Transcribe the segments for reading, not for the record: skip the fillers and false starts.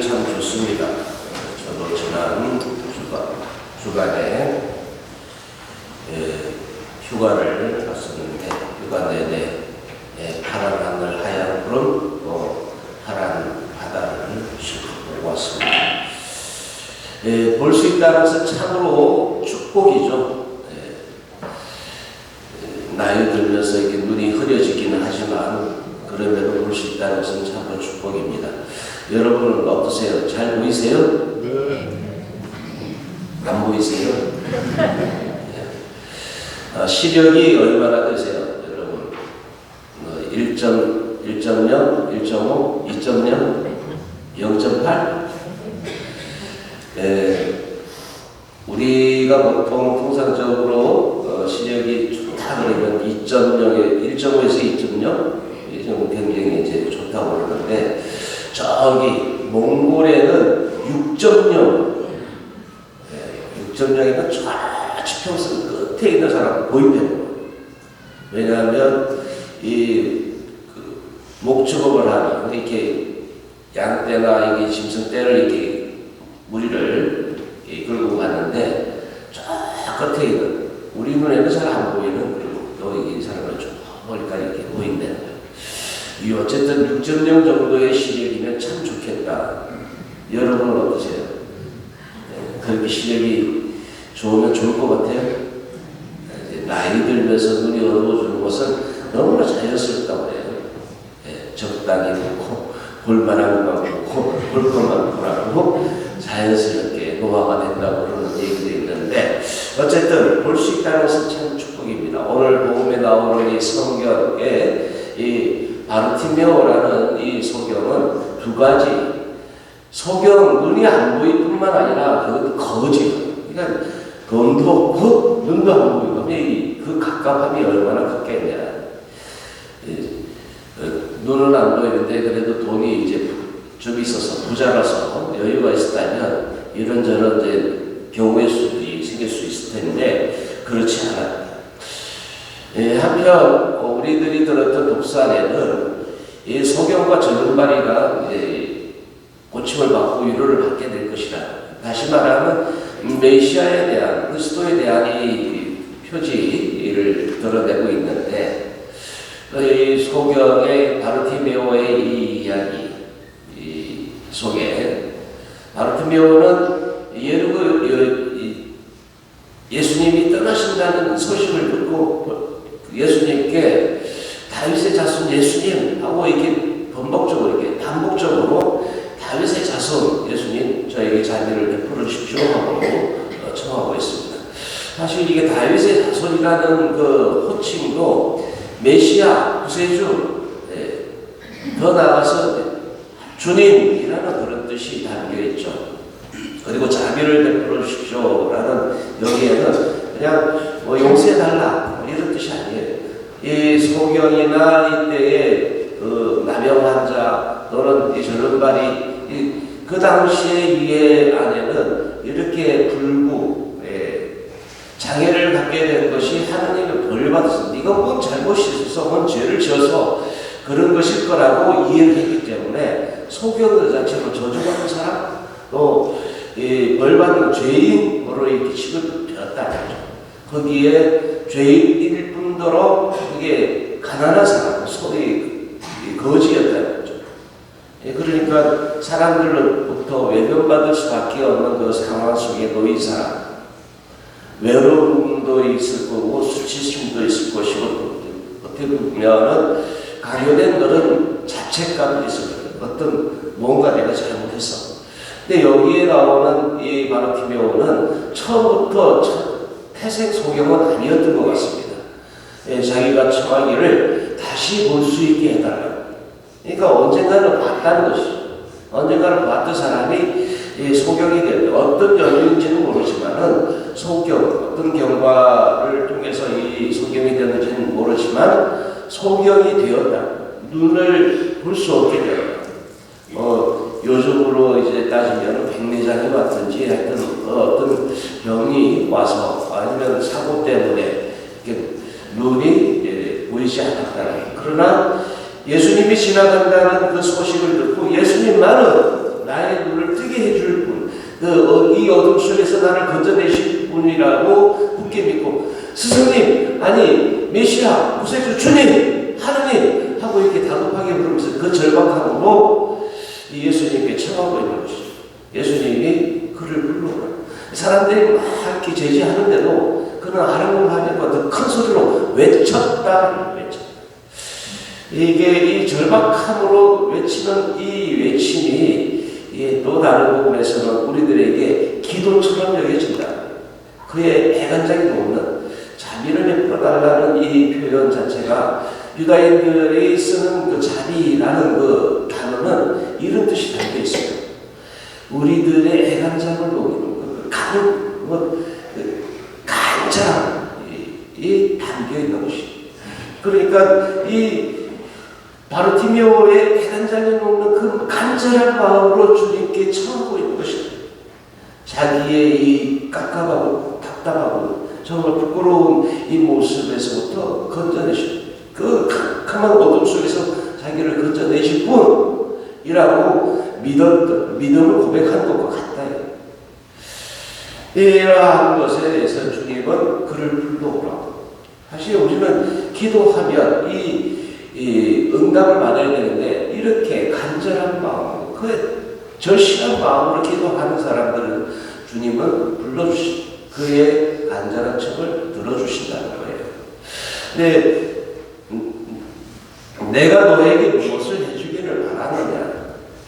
참 좋습니다. 저도 지난 주간에 휴가를 갔었는데 휴가 내내 파란 하늘, 하얀 구름, 파란 바다를 실컷 보고 왔습니다. 볼 수 있다는 것은 참으로 축복이죠. 나이 들면서 이렇게 눈이 흐려지기는 하지만 그럼에도 볼 수 있다는 것은 참으로 축복입니다. 여러분은 어떠세요? 잘 보이세요? 네. 안 보이세요? 시력이 얼마나 되세요? 여러분 1.0, 1.5, 2.0, 0.8? 우리가 보통 통상적으로 시력이 좋다 그러면 2.0에 1.5에서 2.0 이 정도 굉장히 이제 좋다고 그러는데 저기 몽골에는 6.0 6.0이면 좌지평선 끝에 있는 사람 보이는. 왜냐하면 목축업을 하면 이렇게 양떼나 이게 짐승떼를 이렇게 무리를 끌고 가는데 저 끝에 있는 우리 눈에는 잘 안 보이는 또 이 사람을 좀 멀리까지 이렇게 보인다는 거예요. 이 어쨌든 6.0 정도의 시력이면 참 좋겠다. 여러분은 어떠세요? 그렇게 시력이 좋으면 좋을 것 같아요. 나이 들면서 눈이 어두워지는 것은 너무나 자연스럽다고 해요. 적당히 보고 볼만한 것만 보고 볼 것만 보라고 자연스럽게 노화가 된다고 그러는 얘기도 있는데 어쨌든 볼 수 있다는 것은 참 축복입니다. 오늘 복음에 나오는 이 성경에 이 바르티메오라는 이 소경은 두 가지 소경 눈이 안 보일 뿐만 아니라 그 거지. 그러니까 돈도 없고 눈도 안 보이고 그 갑갑함이 얼마나 컸겠냐. 눈은 안 보이는데 그래도 돈이 이제 좀 있어서 부자라서 여유가 있었다면 이런저런 이제 경우의 수들이 생길 수 있을 텐데 그렇지 않았다. 한편 우리들이 들었던 독산에는 이 소경과 절름발이가 고침을 받고 위로를 받게 될 것이다. 다시 말하면 메시아에 대한 그리스도에 대한 이 표지를 드러내고 있는데 이 소경의 바르티메오의 이 이야기 속에 바르티메오는 예수님이 떠나신다는 소식을 듣고 예수님께 다윗의 자손 예수님 하고 이렇게 반복적으로 이렇게 반복적으로 다윗의 자손 예수님 저에게 자비를 베풀어 주십시오 하고 청하고 있습니다. 사실 이게 다윗의 자손이라는 그 호칭도 메시아 구세주 더 나아가서 주님이라는 그런 뜻이 담겨 있죠. 그리고 자비를 베풀어 주십시오라는 여기에는 그냥 용서해달라 이런 뜻이 아니에요. 이 소경이나 이때의 그 남영 환자 또는 이 절름발이 그 당시에 이해 안에는 이렇게 장애를 갖게 된 것이 하나님의 벌을 받았어. 네가 뭔 잘못이 있어서 뭔 죄를 지어서 그런 것일 거라고 이해를 했기 때문에 소경 자체로 저주받는 사람 또 벌받는 죄인으로 이렇게 취급되었다는 거죠. 거기에 죄인일 뿐더러 그게 가난한 사람, 소위 거지였다는 거죠. 그러니까 사람들로부터 외면받을 수밖에 없는 그 상황 속에 놓인 사람, 외로움도 있을 거고 수치심도 있을 것이고 어떻게 보면은 강요된 그런 자책감도 있을 거예요. 어떤 뭔가 내가 잘못했어. 근데 여기에 나오는 이 바르티메오는 처음부터 태생 소경은 아니었던 것 같습니다. 자기가 처하기를 다시 볼 수 있게 해달라. 그러니까 언젠가는 봤다는 것이죠. 언젠가는 봤던 사람이 소경이 될 때 어떤 연유인지는 모르지만은 어떤 경과를 통해서 이 소경이 되는지는 모르지만 소경이 되었다. 눈을 볼 수 없게 되었다. 요즘으로 이제 따지면 백내장이 왔든지 하여튼 어떤 병이 와서 아니면 사고 때문에 눈이 보이지 않았다. 그러나 예수님이 지나간다는 그 소식을 듣고 예수님만은 나의 눈을 뜨게 해줄 분, 이 어둠 속에서 나를 건져내실 분이라고 굳게 믿고, 스승님, 아니 메시아, 구세주 주님, 하느님 하고 이렇게 다급하게 부르면서 그 절박함으로 예수님께 청하고 있는 것이죠. 예수님이 그를 불러오라. 사람들이 막 이렇게 제지하는데도 그는 아랑곳하면서 더 큰 소리로 외쳤다. 이게 이 절박함으로 외치는 이 외침이 또 다른 부분에서는 우리들에게 기도처럼 여겨진다. 그의 애간장이 없는 자비를 베풀어달라는 이 표현 자체가 유다인들이 쓰는 그 자비라는 그 단어는 이런 뜻이 담겨 있어요. 우리들의 애간장을 녹이는 간절함이 담겨 있는 것이. 그러니까 이 바르티메오의 애간장이 녹는 그 간절한 마음으로 주님께 청하고 있는 것입니다. 자기의 이 깝깝하고 답답하고 정말 부끄러운 이 모습에서부터 건져내실, 그 캄캄한 어둠 속에서 자기를 건져내실 분이라고 믿음을 고백한 것과 같아요. 이러한 것에 대해서 주님은 그를 불러오라고. 사실 우리는 기도하면 이 응답을 받아야 되는데, 이렇게 간절한 마음, 그 절실한 마음으로 기도하는 사람들은 주님은 불러주시, 그의 간절한 척을 들어주신다는 거예요. 근데 내가 너에게 무엇을 해주기를 바라느냐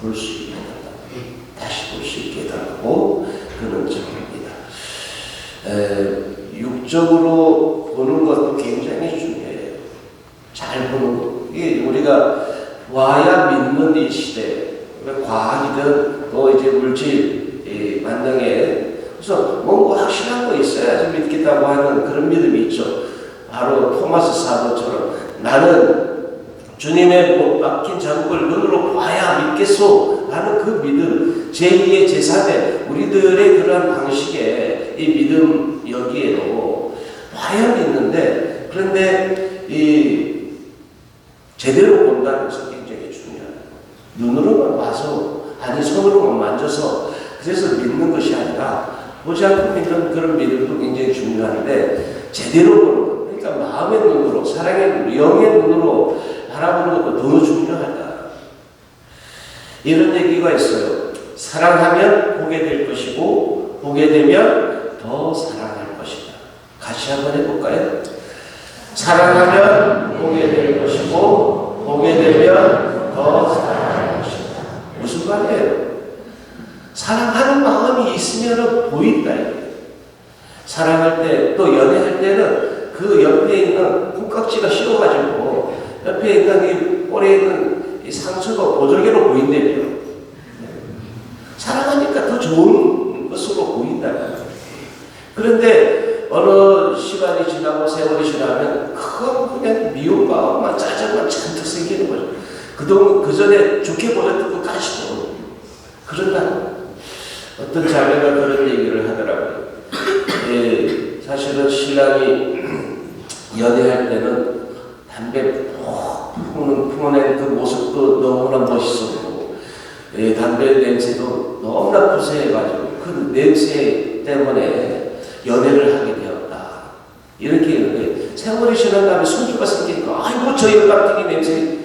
볼 수 있게 해달라. 다시 볼 수 있게 해달라고 그는 చెప్ప니다. 육적으로 보는 것도 굉장히 중요해요. 잘 보는 것. 이게 우리가 와야 믿는 이 시대, 과학이든 또 이제 물질 만능에, 그래서 뭔가 확실한 거 있어야지 믿겠다고 하는 그런 믿음이 있죠. 바로 토마스 사도처럼 나는 주님의 못 박힌 자국을 눈으로 봐야 믿겠소 라는 그 믿음, 제2의 제3의 우리들의 그러한 방식의 이 믿음 여기에도 봐야 믿는데, 그런데 이 제대로 본다는 것은 굉장히 중요해요. 눈으로만 봐서, 아니 손으로만 만져서 그래서 믿는 것이 아니라, 보지 않고 믿는 그런 믿음도 굉장히 중요한데, 제대로 보는 것, 그러니까 마음의 눈으로, 사랑의 영의 눈으로 바라보는 것도 더 중요하다. 이런 얘기가 있어요. 사랑하면 보게 될 것이고, 보게 되면 더 사랑할 것이다. 같이 한번 해볼까요? 사랑하면 보게 될 것이고, 보게 되면 더 사랑할 것이다. 무슨 말이에요? 사랑하는 마음이 있으면 보인다. 사랑할 때, 또 연애할 때는 그 옆에 있는 콩깍지가 씌워가지고 옆에 있는 이 볼에 있는 이 상처가 보조개로 보인다며. 사랑하니까 더 좋은 것으로 보인다. 그런데 어느 시간이 지나고 세월이 지나면 그냥 미운 마음만, 짜증만 잔뜩 생기는 거죠. 그 전에 좋게 보였던 것까지도. 그런다. 어떤 자매가 그런 얘기를 하더라고요. 사실은 신랑이 연애할 때는 담배 품어낸 그 모습도 너무나 멋있었고, 담배 냄새도 너무나 구수해가지고 그 냄새 때문에 연애를 하게 되었다. 이렇게 했는데, 세월이 지난 다음에 손주가 생기니까, 아이고 저 열감튀기 냄새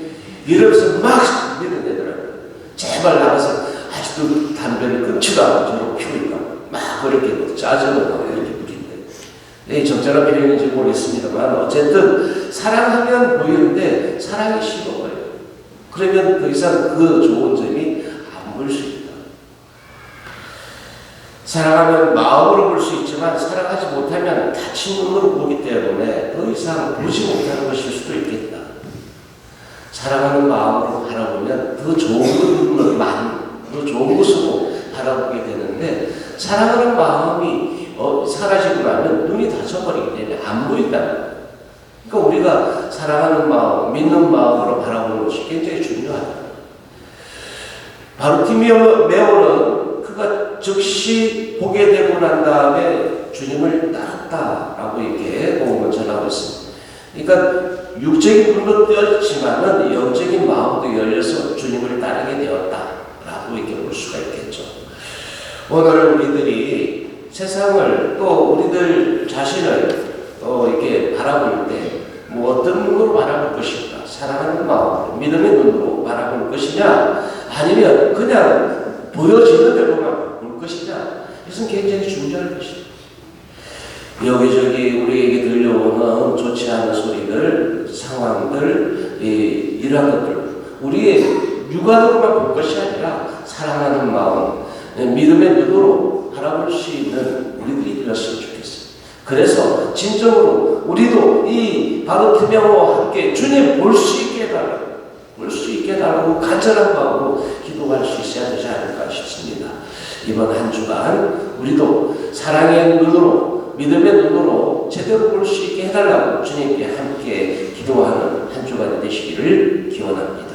이러면서 막 밀어내더라고요. 제발 나가서 아직도 담배를 끊지도 않고 저러고 피우니까 막 그렇게 짜증을 나고 이렇게 부린대. 적절한 표현인지 모르겠습니다만, 어쨌든 사랑하면 보이는데 사랑이 식어버려요. 그러면 더 이상 그 좋은 점이 안 보일 수 있다. 사랑하면 마음으로 볼 수 있지만, 사랑하지 못하면 다친 눈으로 보기 때문에 더 이상 보지 못하는 것일 수도 있겠다. 사랑하는 마음으로 바라보면 더 좋은 더 좋은 것으로 바라보게 되는데, 사랑하는 마음이 사라지고 나면 눈이 닫혀버리기 때문에 안 보인다. 그러니까 우리가 사랑하는 마음, 믿는 마음으로 바라보는 것이 굉장히 중요하다. 바르티메오는 그가 즉시 보게 되고 난 다음에 주님을 따랐다라고 이렇게 복음을 전하고 있습니다. 그러니까 육적인 눈도 뜨였지만은 영적인 마음도 열려서 주님을 따르게 되었다라고 이렇게 볼 수가 있겠습니다. 오늘 우리들이 세상을 또 우리들 자신을 또 이렇게 바라볼 때 뭐 어떤 눈으로 바라볼 것인가? 사랑하는 마음으로, 믿음의 눈으로 바라볼 것이냐? 아니면 그냥 보여지는 대로만 볼 것이냐? 이것은 굉장히 중요한 것입니다. 여기저기 우리에게 들려오는 좋지 않은 소리들, 상황들, 이러한 것들, 우리의 육안으로만 볼 것이 아니라 사랑하는 마음, 믿음의 눈으로 바라볼 수 있는 우리들이 되었으면 좋겠어요. 그래서 진정으로 우리도 이 바르티메오와 함께 주님 볼 수 있게 해달라고, 볼 수 있게 해달라고 간절한 마음으로 기도할 수 있어야 되지 않을까 싶습니다. 이번 한 주간 우리도 사랑의 눈으로, 믿음의 눈으로 제대로 볼 수 있게 해달라고 주님께 함께 기도하는 한 주간이 되시기를 기원합니다.